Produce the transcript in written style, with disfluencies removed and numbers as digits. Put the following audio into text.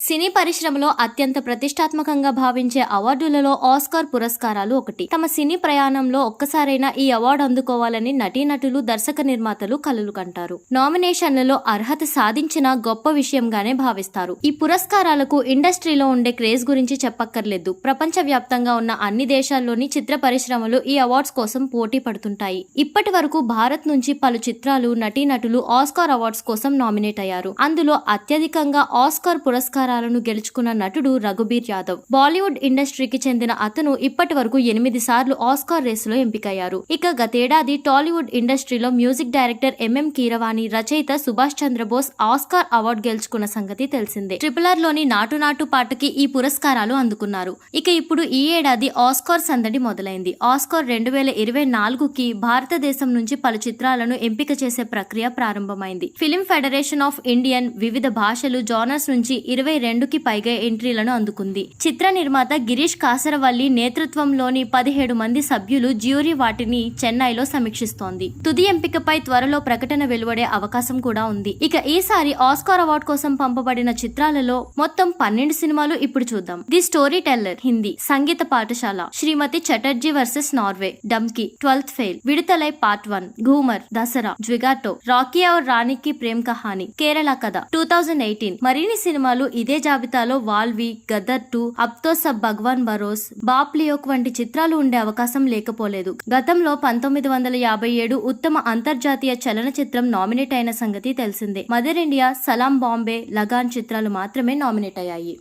సినీ పరిశ్రమలో అత్యంత ప్రతిష్టాత్మకంగా భావించే అవార్డులలో ఆస్కార్ పురస్కారాలు ఒకటి. తమ సినీ ప్రయాణంలో ఒక్కసారైనా ఈ అవార్డు అందుకోవాలని నటీనటులు, దర్శక నిర్మాతలు కలలు కంటారు. నామినేషన్లలో అర్హత సాధించిన గొప్ప విషయంగానే భావిస్తారు. ఈ పురస్కారాలకు ఇండస్ట్రీలో ఉండే క్రేజ్ గురించి చెప్పక్కర్లేదు. ప్రపంచ వ్యాప్తంగా ఉన్న అన్ని దేశాల్లోని చిత్ర పరిశ్రమలు ఈ అవార్డ్స్ కోసం పోటీ పడుతుంటాయి. ఇప్పటి వరకు భారత్ నుంచి పలు చిత్రాలు, నటీనటులు ఆస్కార్ అవార్డ్స్ కోసం నామినేట్ అయ్యారు. అందులో అత్యధికంగా ఆస్కార్ పురస్కారాలను గెలుచుకున్న నటుడు రఘుబీర్ యాదవ్. బాలీవుడ్ ఇండస్ట్రీకి చెందిన అతను ఇప్పటి వరకు 8 సార్లు ఆస్కార్ రేసులో ఎంపికయ్యారు. ఇక గతేడాది టాలీవుడ్ ఇండస్ట్రీలో మ్యూజిక్ డైరెక్టర్ ఎంఎం కీరవాణి, రచయిత సుభాష్ చంద్రబోస్ ఆస్కార్ అవార్డు గెలుచుకున్న సంగతి తెలిసిందే. ట్రిపుల్ లోని నాటు నాటు పాటకి ఈ పురస్కారాలు అందుకున్నారు. ఇక ఇప్పుడు ఈ ఏడాది ఆస్కార్ సందడి మొదలైంది. ఆస్కార్ 2024కి భారతదేశం నుంచి పలు చిత్రాలను ఎంపిక చేసే ప్రక్రియ ప్రారంభమైంది. ఫిలిం ఫెడరేషన్ ఆఫ్ ఇండియన్ వివిధ భాషలు, జానర్స్ నుంచి 22కి పైగా ఎంట్రీలను అందుకుంది. చిత్ర నిర్మాత గిరీష్ కాసరవల్లి నేతృత్వంలోని 17 మంది సభ్యులు జ్యూరీ వాటిని చెన్నైలో సమీక్షిస్తోంది. తుది ఎంపికపై త్వరలో ప్రకటన వెలువడే అవకాశం కూడా ఉంది. ఇక ఈసారి ఆస్కార్ అవార్డు కోసం పంపబడిన చిత్రాలలో మొత్తం 12 సినిమాలు ఇప్పుడు చూద్దాం. ది స్టోరీ టెల్లర్ హిందీ, సంగీత పాఠశాల, శ్రీమతి Chatterjee versus Norway, donkey, 12th fail, విడుదలై పార్ట్ 1, ఘూమర్, దసరా, జ్విగాటో, రాకీ ఔర్ రాణికి ప్రేమ్ కహాని, కేరళ కథ, 2018. మరిన్ని సినిమాలు ఇదే జాబితాలో వాల్వి, గదర్ 2, అబ్ తో సబ్ భగవాన్ భరోస్, బాప్ లియోక్ వంటి చిత్రాలు ఉండే అవకాశం లేకపోలేదు. గతంలో 1957 ఉత్తమ అంతర్జాతీయ చలనచిత్రం నామినేట్ అయిన సంగతి తెలిసిందే. మదర్ ఇండియా, సలాం బాంబే, లగాన్ చిత్రాలు మాత్రమే నామినేట్ అయ్యాయి.